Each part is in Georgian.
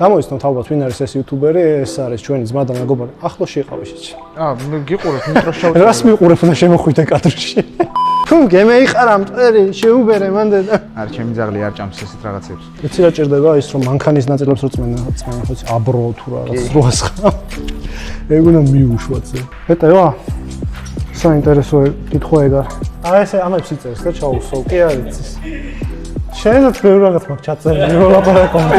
გამოიცნოთ ალბათ ვინ არის ეს იუთუბერი, ეს არის ჩვენი ძმა და მეგობარი. ახლოში იყავი შეჭი. გიყურებ ინტრო შევწერ. რას მიყურებ და შემოხვიდე კადრში? თუ გემეიყარა მტერი, შეუბერე მანდ და არ ჩემი ძაღლი არ ჭამს ესეთ რაღაცებს. იცი რა ჭირდება ის რომ მანქანის ნაწილებს რო წმენა ხოცი აბრო თუ რაღაც როას ხა. ეგ უნდა მიუშვათ. ეტევა საინტერესო კითხვა ეგ არის. ესე ამებს იწერს და ჩაუსო, კი არ იცის. შეიძლება ბევრ რაღაც მაგ ჩაწერილი ვლაპარაკობთ.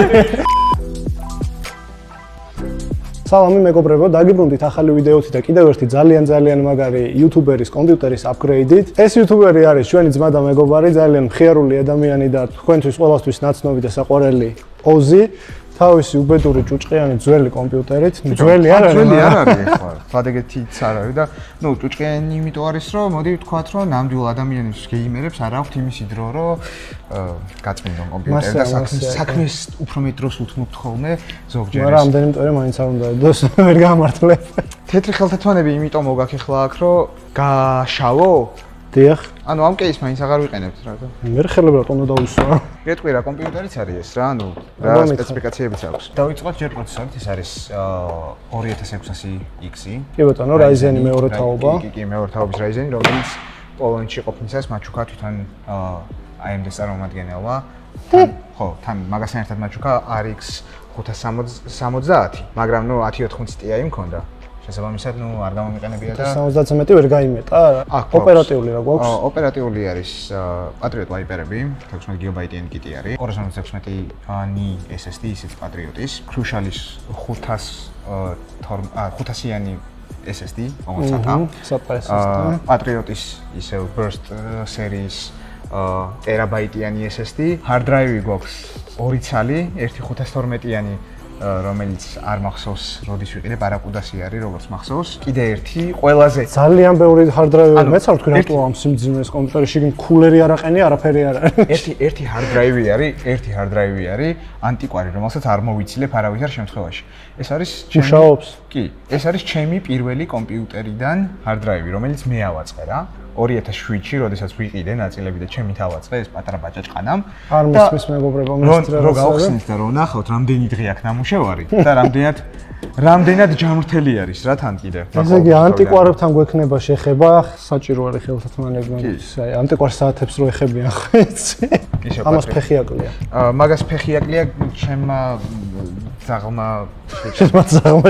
სალამი მეგობრებო, დაგიბრუნდით ახალი ვიდეოთი და კიდევ ერთი ძალიან მაგარი იუთუბერის კომპიუტერის აპგრეიდით. ეს იუთუბერი არის ჩვენი ძმა და მეგობარი, ძალიან მხიარული ადამიანი და თქვენთვის ყველასთვის ნაცნობი და საყვარელი ოზი. თავისი უბედური ჭუჭყიანი ძველი კომპიუტერით, ძველი არ არის. ძველი არ არის ხო? ფადეგეთიც არ არის და ნუ ჭუჭყიანი იმიტომ არის რომ მოდი ვთქვათ რომ ნამდვილ ადამიანებს გეიმერებს არ აქვთ იმისი დრო რომ გაწმინდონ კომპიუტერი და საქმეს უფრო მეტ დროს უთმობთ ხოლმე ზოგჯერ. მაგრამ ამდენი მტერი მაინც არ უნდა ედოს, ვერ გამართლებ. თეთრი ხელთათმანები იმიტომ მოგაქ ახლა აქ რომ გაშავო? დიახ. ანუ ამ კეისს მაინც აღარ ვიყენებთ რა და. მე ხელებრად უნდა დავისვა. გეტყვი რა კომპიუტერიც არის ეს რა, ანუ რა სპეციფიკაციებიც აქვს. დავიწყოთ ჯერ პროცესორით, ეს არის 2600X-ი. კი ბატონო, Ryzen-ი მეორე თაობა. კი, მეორე თაობის Ryzen-ი, რომელიც პოლონეთში ყოფნისას მაჩუქა თვითონ AMD-ს წარმომადგენელმა. ხო, თან მაგასთან ერთად მაჩუქა RX 570, მაგრამ ნუ 1080 Ti მქონდა. შესაბამისად, ნუ არ გამომიყენებია და 70-ზე მეტი ვერ გაიმეტა. ოპერატიული რა გვაქვს? ოპერატიული არის პატრიოტ ვაიპერები, 16 გიგაბაიტიანი კიტი არის. 216-ნი SSD ისიც პატრიოტის. Crucial-ის 500-იანი SSD, SATA. SATA SSD. პატრიოტის ისევ burst series ტერაბაიტიანი SSD. Hard drive-ი გვაქვს 2 ცალი, 1 512-იანი რომელიც არ მახსოვს, როდის ვიყიდე, ბარაკუდასი არის, როგორც მახსოვს. კიდე ერთი, ყველაზე ძალიან ბევრი hard drive-ი მეც არ ვთქვი რატო ამ სიმძიმეს კომპიუტერში, იგი კულერი არ აყენი, არაფერი არ არის. ერთი hard drive-ი არის, ანტიკვარი, რომელსაც არ მოვიცილებ არავითარ შემთხვევაში. ეს არის მუშაობს? კი, ეს არის ჩემი პირველი კომპიუტერიდან hard drive-ი, რომელიც მე ავაწყე რა. 2007-ში, როდესაც ვიყიდე ნაწილები და ჩემი თავაწყე ეს პატარა ბაჭაჭყანამ. არ მისმის მეგობრებო, მისტრა რო გავხსნით და რო ნახავთ, რამდენი დღე აქ ნამუშევარი და რამდენად ჯამრთელი არის რა თან კიდე. ესე იგი ანტიკვარებთან გვექნება შეხება, საჭირო არის ხელთათმანებმა. აი, ანტიკვარ საათებს რო ეხებიან ხო იცი? ამას ფეხი აკლია. მაგას ფეხი აკლია ჩემმა ძაღლმა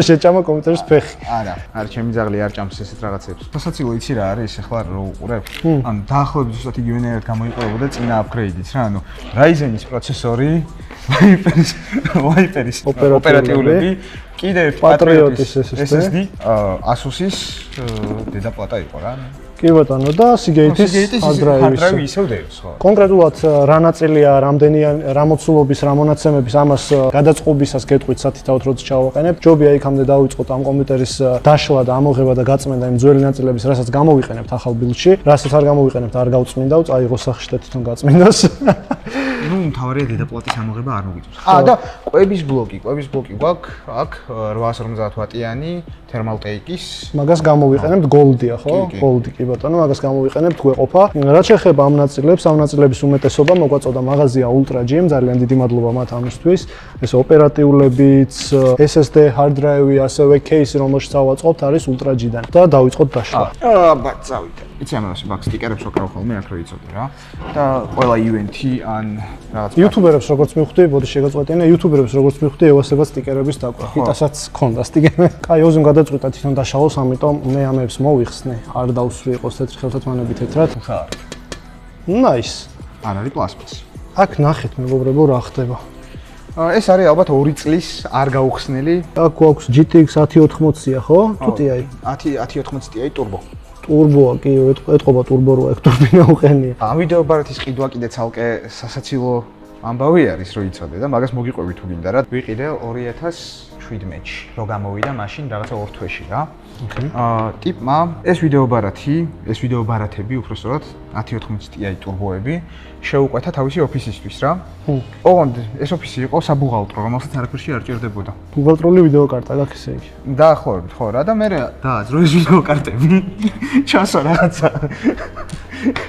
შეჭამა კომპიუტერის ფეხი. არა, ჩემი ძაღლი არ ჭამს ესეთ რაღაცებს. სასაცილო იცი რა არის, ახლა რო უყურებ? ანუ დაახლოებით ზუსტად იგივენაირად გამოიყურებოდა წინა აპგრეიდიც რა, ანუ Ryzen-ის პროცესორი, ვაიპერის ოპერატიულები, კიდე ერთი პატრიოტის SSD, Asus-ის დედაპლატა იყო რა. კი ბატონო და Seagate's hard drive-ი ისევ დევს ხო. კონკრეტულად რა ნაწილია, რა მოცულობის, რა მონაცემების ამას გადაწყობისას გეტყვით სათითაოდ როდის ჩავაყენებ. ჯობია იქამდე დავიწყოთ ამ კომპიუტერის დაშლა და ამოღება და გაწმენდა იმ ძველი ნაწილების, რასაც გამოვიყენებთ ახალ ბილდში. რასაც არ გამოვიყენებთ, არ გავწმინდავ, წაიღო სახში და თვითონ გაწმინდოს. ნუ მთავარია დედაპლატის ამოღება არ მოგიწევს. და კვების ბლოკი გვაქვს აქ 850 ვატიანი თერმალ ტეიკის. მაგას გამოვიყენებთ Gold-ია ხო? Gold-ი კი ბატონო, მაგას გამოვიყენებთ გვეყოფა. რაც შეეხება ამ ნაწილების უმეტესობა მოგვაწოდა მაღაზია Ultra Gym, ძალიან დიდი მადლობა მათ ამისთვის. ეს ოპერატიულებიც, SSD, hard drive-ი, ასევე case-ი რომელშიც ავაწყობთ არის Ultra G-დან და დავიწყოთ დაშლა. ბაცავით. იცი ამას მაგ სტიკერებს ვაკრავ ხოლმე აქ რო იცოდე რა. და ყველა ივენთი ან რაღაც იუთუბერებს როგორც მივხვდი, ბოდი შეგაწყვეტინა, იუთუბერებს როგორც მივხვდი, ევასებად სტიკერების დაკვრა. ხიტასაც ქონდა სტიკერები. კაი, ოზიმ გადაწყვიტა თვითონ დაშალოს, ამიტომ მე ამებს მოვიხსნე. არ დავსვი იყოს თეთრი ხელთათმანები თეთრად. ხარ. Nice. არ არის პლასმასი. აქ ნახეთ მეგობრებო რა ხდება. ეს არის ალბათ 2 წლის არ გაუხსნელი. აქ გვაქვს GTX 1080-ია ხო? თუ TI? 1080 Ti turbo. ტურბოა კი, ეთყობა ტურბო რო აქ ტურბინა უყენია. ამ ვიდეო ბარათის ყიდვა კიდე ცალკე სასაცილო ამბავი არის რო იცოდე და მაგას მოგიყვები თუ გინდა რა. ვიყიდე 2017-ში, რო გამოვიდა მაშინ რაღაცა 2 თვეში რა. ტიპმა ეს ვიდეო ბარათები უბრალოდ 1080 Ti ტურბოები შეუყვეთა თავისი ოფისისთვის რა. ოღონდ ეს ოფისი იყო საბუღალტრო, რომელსაც არაფერში არ ჭირდებოდა. ბუღალტრული ვიდეო კარტა გაქვს ესე იგი. დაახლოებით ხო რა და მე დააძრო ეს ვიდეო კარტები. ჩასო რაღაცა.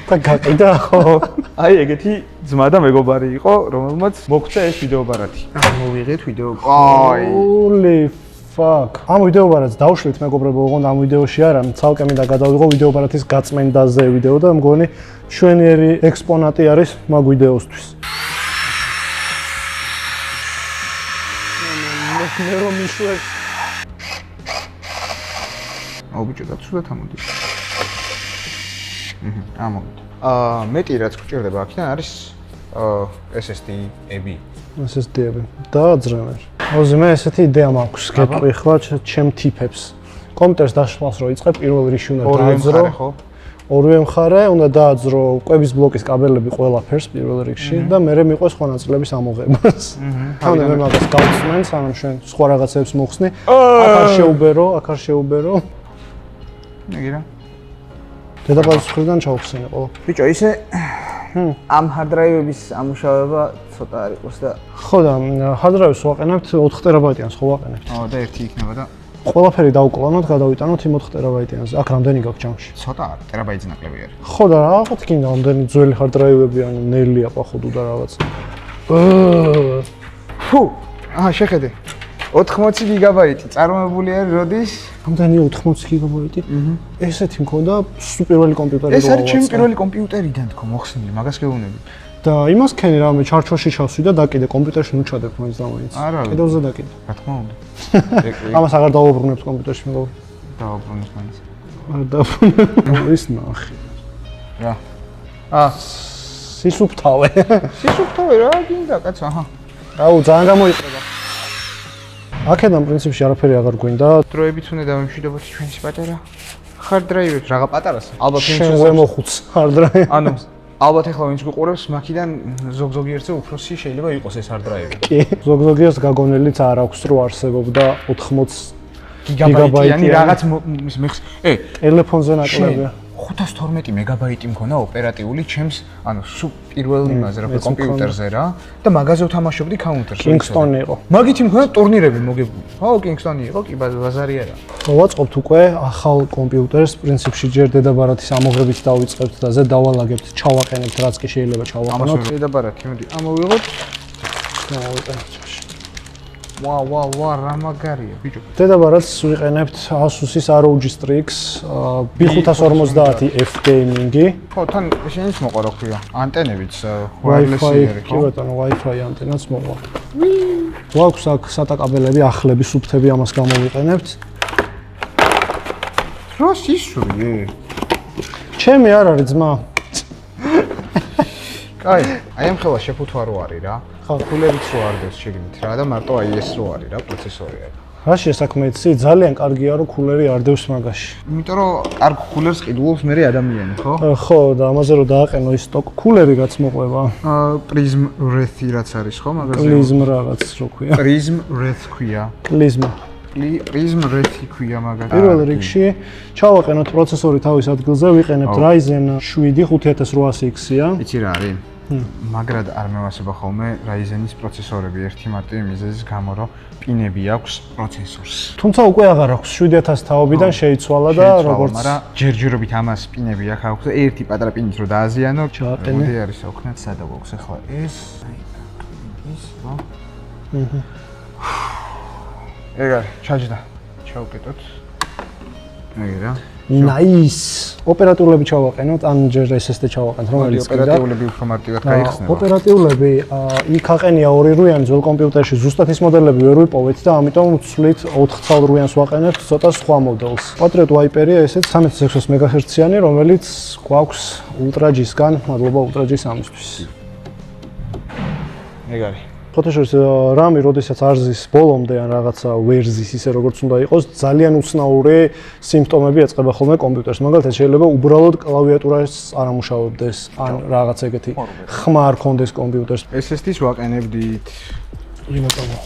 და გაყიდა ხო? აი ეგეთი ძმა და მეგობარი იყო, რომელმაც მოგწე ეს ვიდეო ბარათი. მოვიღეთ ვიდეო. აი. Holy fuck. ამ ვიდეო ბარათს დავშლით მეგობრებო, ოღონდ ამ ვიდეოში არა, ცალკე მინდა გადავიღო ვიდეო ბარათის გაწმენდაზე ვიდეო და მგონი ჩვენიერი ექსპონატი არის მაგ ვიდეოსთვის. მე რომ მიშვეს. აუ ბიჭო და ცუდად ამოდი. ამოვიდა. მეტი რაც გვჭირდება აქედან არის SSD-ები. SSD-ები და ძრემერი. ოზი მე ესეთი იდეა მაქვს, გეტყვი ხლა ჩემ ტიპებს. კომპიუტერს დაშლას რო იწყებ, პირველ რიგში უნდა დააძრო. ორივე მხარე უნდა დააძრო კვების ბლოკის კაბელები ყველაფერს პირველ რიგში და მერე მიყვეს სხვა ნაწილების ამოღებას. თამდე მე მაგას გავწმენ, სანამ შენ სხვა რაღაცებს მოხსნი. აქ არ შეუბერო. ნეგირა. დედაბადის მხრიდან ჩავხსენე ყო. ბიჭო, ისე ამ hard drive-ების ამუშავება ცოტა არ იყოს და ხო და hard drive-ს ვაყენებთ 4 ტერაბაიტიანს ხო ვაყენებთ. და ერთი იქნება და ყველაფერი დავუკლანოთ, გადავიტანოთ იმ 4 ტერაბაიტიანზე. აქ რამდენი გაქვს ჯამში? ცოტა არ, ტერაბაიტი ნაკლები არის. ხო და რაღაც კიდე რამდენი ძველი hard drive-ები ან ნელია პახოვდუ და რაღაც. ფუ, შეხედე. 80 გიგაბაიტი წარმოებული არის როდის? რამდენი 80 გიგაბაიტი? ესეთი მქონდა პირველი კომპიუტერი რო ეს არის ჩემი პირველი კომპიუტერიდან თქო მოხსნილი, მაგას გეუბნები. და იმას ქენი რამე ჩარჩოში ჩავსვი და დაკიდე კომპიუტერში ნუ ჩადებ მაინც და მაინც. კიდევზე დაკიდე. რა თქმა უნდა. ამას აღარ დავუბრუნებთ კომპიუტერში მეგობრო. დავუბრუნებ მაინც. არ დავუბრუნებ. ის ნახე. რა. სისუფთავე. სისუფთავე რა გინდა კაც, აჰა. აუ ძალიან გამოიყრება. აქედან პრინციპში არაფერი აღარ გვინდა. დროებით უნდა დავიმშვიდობოთ ჩვენს პატარა hard drive-ებს, რაღაც პატარას. ალბათ შენ ვემოხუც hard drive. ანუ ალბათ ახლა ვინც გიყურებს, მაქიდან ზოგ-ზოგიერთზე უფროსი შეიძლება იყოს ეს hard drive-ი. კი, ზოგ-ზოგიერთს გაგონილიც არ აქვს, რო არსებობდა 80 გიგაბაიტიანი რაღაც ტელეფონზე ნაკლებია. 512 მეგაბაიტი მქონდა ოპერატიული ჩემს, ანუ პირველ იმაზე რა კომპიუტერზე რა და მაგაზე ვთამაშობდი counter-ს. Kingston-ი იყო. მაგითი მქონდა ტურნირები მოგებული. ხო, Kingston-ი იყო, კი ბაზარი არა. ვაწყობთ უკვე ახალ კომპიუტერს, პრინციპში ჯერ დედაბარათის ამოღებით დავიწყებთ და ზე დავალაგებთ, ჩავაყენებთ რაც კი შეიძლება ჩავაყენოთ. დედაბარათი, მოდი, ამოვიღოთ. დავაყენოთ. ვა, რა მაგარია, ბიჭო. დედაბარათს ვიყენებთ Asus-ის ROG Strix B550F gaming-ი. ხო, თან შენის მოყვა რა ქვია, ანტენებიც wireless-ი არის, ხო? კი ბატონო, Wi-Fi ანტენაც მოყვა. გვაქვს აქ SATA კაბელები, ახლები, სუფთები, ამას გამოვიყენებთ. რა სისული? ჩემი არ არის ძმა. კაი, აი ამ ხელა შეფუთვა რო არის რა. ხო, კულერიც რო არდეს შეგნით რა და მარტო აი ეს რო არის რა, პროცესორი არის. რა შესაქმეცი, ძალიან კარგია რომ კულერი არ დევს მაგაში. იმიტომ რომ კარგ კულერს ყიდულობს მე ადამიანი, ხო? ხო, და ამაზე რომ დააყენო ის stock კულერი რაც მოყვება. Prism Wraith-ი რაც არის, ხო, მაგაზე? Prism რაღაც რო ქვია. Prism Wraith ქვია. Prism Wraith-ი ქვია მაგაზე. პირველ რიგში ჩავაყენოთ პროცესორი თავის ადგილზე, ვიყენებთ Ryzen 7 5800X-ია. იცი რა არის? მაგრად არ მევასება ხოლმე Ryzen-ის პროცესორები ერთი მარტივი მიზეზის გამო, რომ პინები აქვს პროცესორს. თუმცა უკვე აღარ აქვს 7000 თაობიდან შეიცვალა და როგორც მაგრამ ჯერჯერობით ამას პინები აქვს და ერთი პატარა პინით რო დააზიანო, ჩააყენე. მოდი არის აუქნათ სადა გვაქვს ახლა ეს რა. ეგა ჩაჯდა. ჩავკეტოთ. ეგ რა. Nice. ოპერატიულები ჩავაყენოთ, ან ჯერ SSD ჩავაყენოთ, რომელიც ოპერატიულები უფრო მარტივად გაიხსნება. ოპერატიულები იქ აყენია 2 რუიანი ძველ კომპიუტერში, ზუსტად ის მოდელები ვერ ვიპოვეთ და ამიტომ ვცვლით 4 ცალ რუიანს ვაყენებთ, ცოტა სხვა მოდელს. Patriot Viper-ია ესეც 3600 MHz-იანი, რომელიც გვაქვს Ultra G-სგან, მადლობა Ultra G ამისთვის. ეგ არის. ფოტოშოპის რამი, როდესაც არ ზის ბოლომდე ან რაღაცა ვერ ზის ისე როგორც უნდა იყოს, ძალიან უცნაური სიმპტომები ეწყება ხოლმე კომპიუტერს. მაგალითად შეიძლება უბრალოდ კლავიატურას არ ამუშავებდეს, ან რაღაც ეგეთი ხმა არ ქონდეს კომპიუტერს. SSD-ს ვაყენებდით. იმატომო.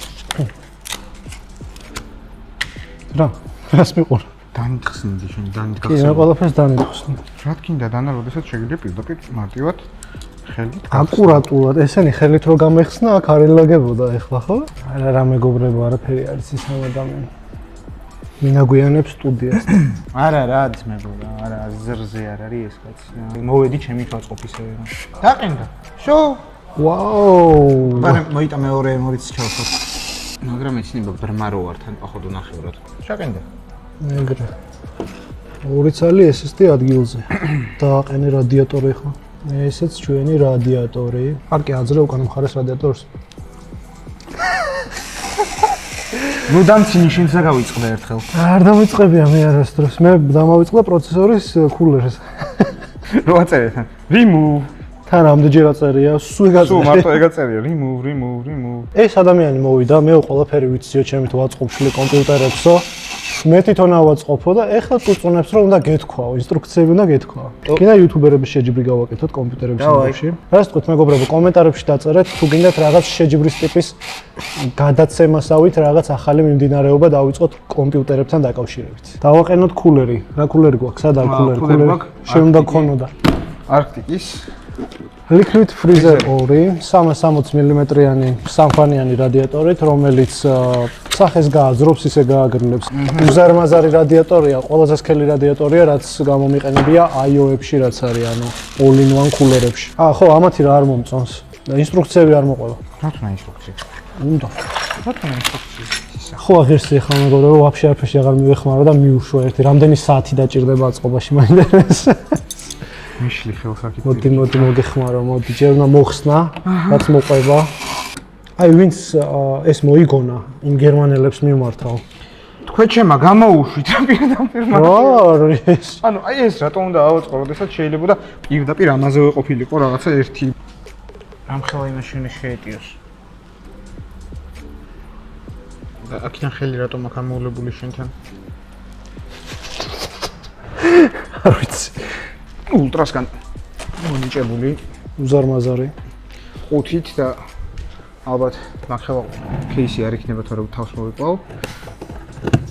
რას მიყურა? დანითხსნიდი შენ, კი, მე ყველაფერს დანითხსნი. რა თქინდა დანა, როდესაც შეგიძლია პირდაპირ მარტივად ხელით აკურატულად, ესენი ხელით რო გამეხსნა, აქ არ ელაგებოდა ეხლა, ხო? არა, რა მეგობრებო, არაფერი არის ის ამ ადამიანი. მინაგვიანებს სტუდიას. არა რა ძმებო რა, არა ზრზე არ არის ეს კაცი. მოვედი ჩემი თვალწყობისევე რა. დაყენდა. შო. ვაუ. მაგრამ მოიტა მეორე მორიც ჩავხოთ. მაგრამ ეცნება ბრმა რო ვარ თან походу ნახევრად. შაყენდა. ეგრე. ორი ცალი SSD ადგილზე. დააყენე რადიატორი ხო? ესეც ჩვენი რადიატორი. არკი აძლევ უკან მხარეს რადიატორს. ნუ დამცინი შენსა გავიწყდა ერთხელ. არ დავიწყებია მე არასდროს. მე დამავიწყდა პროცესორის კულერს. რო აწერეთ. Remove. თან ამდენჯერ აწერია, სულ სულ მარტო ეგ აწერია. Remove. ეს ადამიანი მოვიდა, მე ყველაფერი ვიციო, ჩემით ვაწყობშლი კომპიუტერებსო. მე თვითონ ავაწყობო და ეხლა წუწუნებს რომ უნდა გეთქვაო, ინსტრუქციები უნდა გეთქვაო. კიდე იუთუბერების შეჯიბრი გავაკეთოთ კომპიუტერების შემდეგში. რას თქვით მეგობრებო, კომენტარებში დაწერეთ, თუ გინდათ რაღაც შეჯიბრის ტიპის გადაცემასავით რაღაც ახალი მიმდინარეობა დავიწყოთ კომპიუტერებთან დაკავშირებით. დავაყენოთ კულერი. რა კულერი გვაქვს? სადა კულერი? კულერი შეუნდა გქონოდა. არქტიკის Liquid freezer 2 360 მმ-იანი სამფანიანი რადიატორით, რომელიც სახეს გააძრობს, ისე გააგრილებს. უზარმაზარი რადიატორია, ყველაზე სქელი რადიატორია, რაც გამომიყენებია IO-ებში, რაც არის, ანუ all-in-one კულერებში. ხო, ამათი რა არ მომწონს. ინსტრუქციები არ მოყვება. რა თქმა ინსტრუქციები. უნდა. რა თქმა ინსტრუქციები. ხო, აღერსი ახლა მეგობრებო, ვაფშე არაფერში აღარ მივეხმარო და მიუშვა ერთი. რამდენი საათი დაჭირდება აწყობაში მაინტერესს. მიშლი ხელსაკითხი. მოდი მოგეხმარო, მოდი, ჯერ უნდა მოხსნა, რაც მოყვება. აი, ვინც ეს მოიგონა, იმ გერმანელებს მიმართავ. თქვენ ჩემა გამოუშვით რა პირდაპირ რა არის? ანუ აი ეს რატომ უნდა ავაწყო, როდესაც შეიძლება და პირდაპირ ამაზე ვეყოფილიყო რაღაცა ერთი. რამხელა იმაშინე შეეტიოს. და აქიდან ხელი რატომ აქ ამოვლებული შენთან? არ ვიცი. ულტრასგან მონიჭებული უზარმაზარი. ყუთით და ალბათ ნახევა ქეისი არ იქნება თორე თავს მოვიყვავ.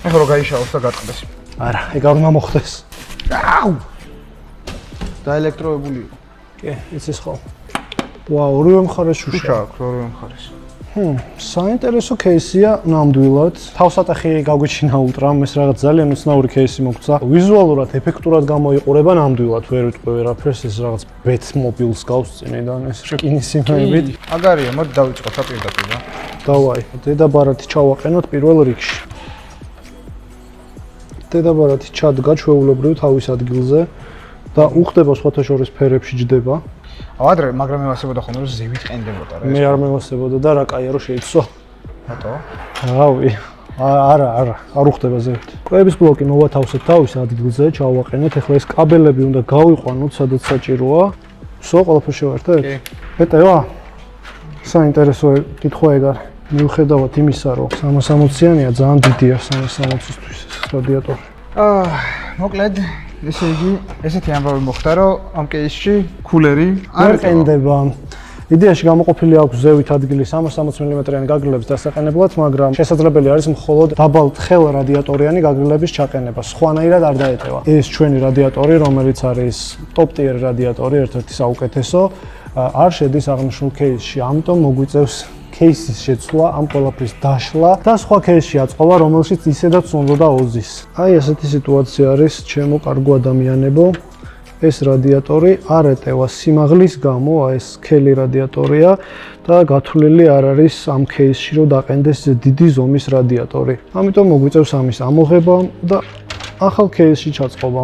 ახლა რომ გაიშალოს და გატყდეს. არა, ეგ არ უნდა მოხდეს. აუ! დაელექტროებული იყო. კი, იცის ხო. ვაუ, ორივე მხარეს შუშა. შუშა აქვს ორივე მხარეს. საინტერესო кейსია ნამდვილად. თავსატეხი გაგვიჩინა ულტრამ, ეს რაღაც ძალიან უცნაური кейსი მოგცა. ვიზუალურად, ეფექტურად გამოიყურება ნამდვილად, ვერ ვიტყვი ვერაფერს, ეს რაღაც BenQ Mobiuz გავს წინიდან, ეს რკინის იმებით. მაგარია, მოდი დავიწყოთ აპირდაპირ რა. დავაი, დედაბარათი ჩავაყენოთ პირველ რიგში. დედაბარათი ჩადგა ჩვეულებრივ თავის ადგილზე და უხდება სხვათა შორის ფერებში ჯდება. ადრე, მაგრამ მე ვასებოდა ხოლმე რომ ზევით ყენდებოდა რა. მე არ მევასებოდა და რა კაია რომ შეიცვა. რატო? რავი. არა, არ უხდება ზევით. კვების ბლოკი მოვათავსეთ თავის ადგილზე, ჩავაყენეთ. ეხლა ეს კაბელები უნდა გავიყვანოთ, სადაც საჭიროა. სულ ყველაფერს შევერთეთ? კი. მეტევა? საინტერესო კითხვა ეგ არის. მიუხედავად იმისა, რომ 360-იანია, ძალიან დიდია 360-ისთვის ეს რადიატორი. მოკლედ ესე იგი, ესეთი ამბავი მოხდა, რომ ამ კეისში კულერი არ ყენდება. იდეაში გამოყოფილი აქვს ზევით ადგილი 360 მმ-იანი გაგრილების დასაყენებლად, მაგრამ შესაძლებელი არის მხოლოდ დაბალ თხელ რადიატორიანი გაგრილების ჩაყენება. სხვანაირად არ დაეტევა. ეს ჩვენი რადიატორი, რომელიც არის ტოპ-ტიერ რადიატორი, ერთ-ერთი საუკეთესო, არ შედის აღნიშნულ კეისში, ამიტომ მოგვიწევს ქეისის შეცვლა, ამ ყველაფრის დაშლა და სხვა ქეისში აწყობა, რომელშიც ისედაც უნდა ოზის. აი ასეთი სიტუაცია არის, ჩემო კარგო ადამიანებო. ეს რადიატორი არ ეტევა სიმაღლის გამო, ეს სქელი რადიატორია და გათვლილი არ არის ამ ქეისში, რომ დაყენდეს დიდი ზომის რადიატორი. ამიტომ მოგვიწევს ამის ამოღება და ახალ ქეისში ჩაწყობა.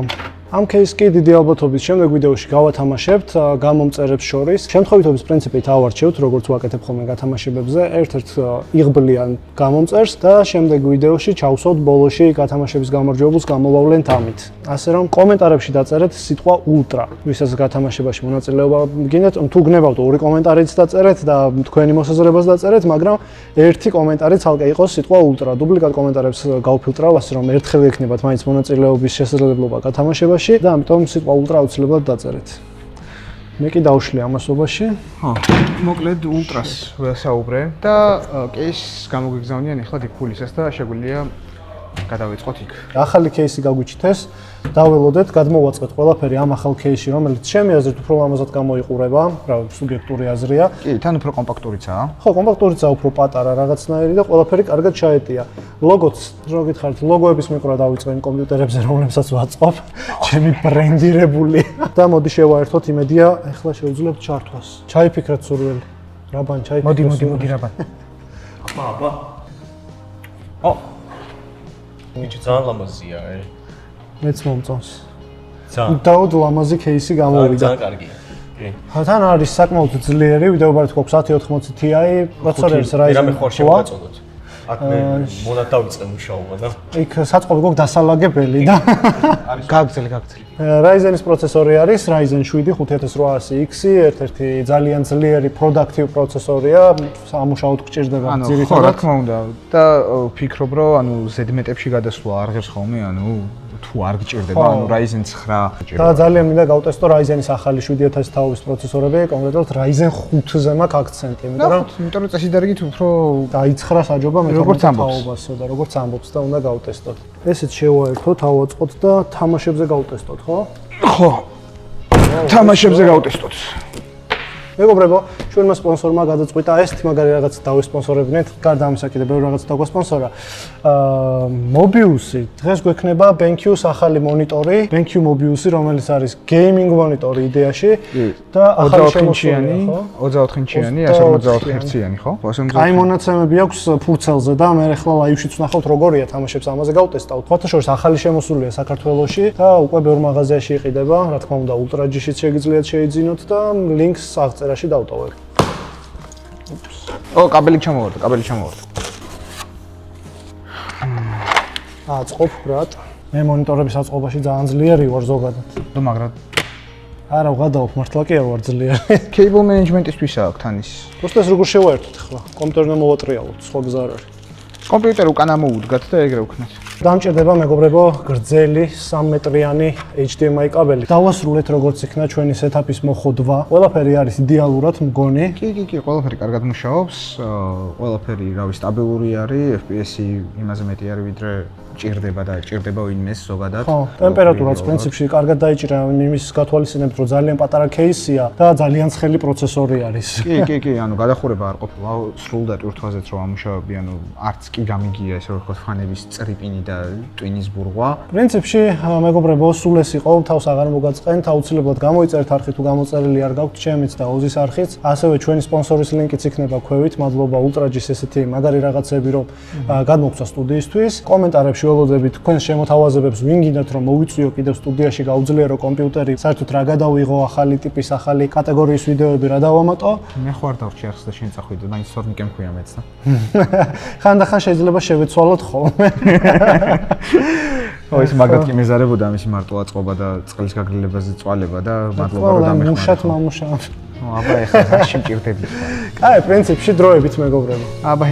ამ кейსს კი დიდი ალბათობით შემდეგ ვიდეოში გავათამაშებთ გამომწერებს შორის. შემთხვევითობის პრინციპით ავარჩევთ, როგორც ვაკეთებ ხოლმე გათამაშებებზე, ერთ-ერთ იღბლიან გამომწერს და შემდეგ ვიდეოში ჩავსვათ ბოლოში გათამაშების გამარჯვებულს გამოვავლენთ ამით. ასე რომ კომენტარებში დაწერეთ სიტყვა ულტრა, ვისაც გათამაშებაში მონაწილეობა გინდათ, თუ გნებავთ ორი კომენტარიც დაწერეთ და თქვენი მოსაზრებას დაწერეთ, მაგრამ ერთი კომენტარი ცალკე იყოს სიტყვა ულტრა. დუბლიკატ კომენტარებს გავფილტრავ, ასე რომ ერთხელ ექნებათ მაინც მონაწილეობის შესაძლებლობა გათამაშებაში. და ამიტომ სიტყვა ულტრა აუცილებლად დაწერეთ. მე კი დავშლი ამასობაში. მოკლედ ულტრას ვესაუბრე და кейსს გამოგიგზავნიან ახლა დიფულისას და შეგვიძლია გადავიწყოთ იქ. ახალი кейსი გაგვიჩნდეს, დაველოდეთ, გადმოვაწყეთ ყველაფერი ამ ახალ кейსში, რომელიც ჩემი აზრით უფრო ლამაზად გამოიყურება, რა სუბიექტური აზრია. კი, თან უფრო კომპაქტურიცაა. ხო, კომპაქტურიცაა, უფრო პატარა რაღაცნაირი და ყველაფერი კარგად ჩაეტია. ლოგოც რო გითხარით, ლოგოების მიყვრა დავიწყე იმ კომპიუტერებზე, რომლებსაც ვაწყობ, ჩემი ბრენდირებული. და მოდი შევაერთოთ, იმედია, ეხლა შევძლებთ ჩართვას. ჩაიფიქრეთ სურვილი. რაბან ჩაიფიქრეთ. მოდი რაბან. აბა. ო. მიჩი ძალიან ლამაზია, მეც მომწონს. ძალიან. უდაოდ ლამაზი кейსი გამოვიდა. ძალიან კარგია. თან არის საკმაოდ ძლიერი, ვიდეობარით გვაქვს 1080 Ti, პროცესორის Ryzen. მე ხარ შევაწოდოთ. აქ მე მონად დავიწყე მუშაობა და იქ საწყობი გვაქვს დასალაგებელი და გაგრძელი. Ryzen-ის პროცესორი არის Ryzen 7 5800X, ერთ-ერთი ძალიან ძლიერი productive პროცესორია, სამუშაოდ გჭირდება ძირითადად. ხო, რა თქმა უნდა. და ვფიქრობ, რომ ზედმეტებში გადასვლა არ ღირს ხოლმე, თუ არ გჭირდება, Ryzen 9 და ძალიან მინდა გავტესტო Ryzen-ის ახალი 7000 თაობის პროცესორები, კონკრეტულად Ryzen 5-ზე მაქვს აქცენტი, იმიტომ რომ წესიდარგით უფრო დაიცხრა საჯობა როგორც თაობასო და როგორც ამბობს და უნდა გავტესტოთ. ესეც შევაერთოთ, ავაწყოთ და თამაშებზე გავტესტოთ, ხო? ხო. თამაშებზე გავტესტოთ. მეგობრებო, ჩვენმა სპონსორმა გადაწყვიტა ეს მაგარი რაღაც დავესპონსორებინეთ, გარდა ამისა კიდე ბევრი რაღაც დაგვასპონსორა. Mobiuz-ი დღეს გვექნება BenQ-ს ახალი მონიტორი, BenQ Mobiuz-ი, რომელიც არის gaming მონიტორი იდეაში და ახალი შემოსვლიანი, 24 ინჩიანი, 144 ჰერციანი, ხო? აი მონაცემები აქვს ფურცელზე და მე ახლა ლაივშიც ვნახავთ როგორია თამაშებს ამაზე გავტესტავთ. ფათურს ახალი შემოსულია საქართველოში და უკვე ბევრ მაღაზიაში იყიდება, რა თქმა უნდა, ულტრაჯიშიც შეგიძლიათ შეიძინოთ და ლინკს აღწერაში დავტოვებ. კაბელი ჩამოვარდა. აწყობ ბრატ. მე მონიტორების აწყობაში ძალიან ძლიერი ვარ ზოგადად. მაგრამ არა, ვღადაობ, მართლა კი არ ვარ ძლიერი. cable management-ისთვის აქვს თან ის. просто ეს როგორ შევაერთოთ ახლა? კომპიუტერმა მოვატრიალოთ, სხვა გზა არ არის. კომპიუტერი უკან ამოუდგათ და ეგრე ვქნათ. დამჭირდება მეგობრებო გრძელი 3 მეტრიანი HDMI კაბელი. დავასრულეთ როგორც იქნა ჩვენი სეტაპის მოხოდვა. ყველაფერი არის იდეალურად მგონი. კი, ყველაფერი კარგად მუშაობს. ყველაფერი, სტაბილური არის, FPS-ი იმაზე მეტი არის, ვიდრე ჭირდება ვინმეს ზოგადად. ხო, ტემპერატურაც პრინციპში კარგად დაიჭირა, იმის გათვალისწინებთ, რომ ძალიან პატარა кейსია და ძალიან ცხელი პროცესორი არის. კი, გადახურება არ ყოფილა სრულად ურთვაზეც რომ ამუშავებდი, არც კი გამიგია ესე ვთქვათ ფანების წრიპინი და ტვინის ბურღვა. პრინციპში, მეგობრებო, სულ ეს იყო, თავს აღარ მოგაწყენთ, აუცილებლად გამოიწერეთ არხი თუ გამოწერილი არ გაქვთ, ჩემიც და ოზის არხიც. ასევე ჩვენი სპონსორის ლინკიც იქნება ქვევით. მადლობა ულტრაჯის ესეთი მაგარი რაღაცები, რომ გადმოგცვა სტუდიისთვის. კომენტარებში ველოდებით თქვენს შემოთავაზებებს, ვინ გინდათ რომ მოვიწვიო კიდევ სტუდიაში გაუძლიერო კომპიუტერი, საერთოდ რა გადავიღო, ახალი ტიპის, ახალი კატეგორიის ვიდეოები რა დავამატო. მე ხო არ დავრჩი არხს და შენ წახვიდე, მაინც სორნიკე მქვია მეც და. ხანდახან შეიძლება შევეცვალოთ ხოლმე. ის მაგათ კი მეზარებოდა ამისი მარტო აწყობა და წყლის გაგრილებაზე წვალება და მადლობა რომ დამეხმარა. მუშათ მამუშა. აბა ეხლა რაში მჭირდებით. კაი, პრინციპში დროებით მეგობრებო. აბა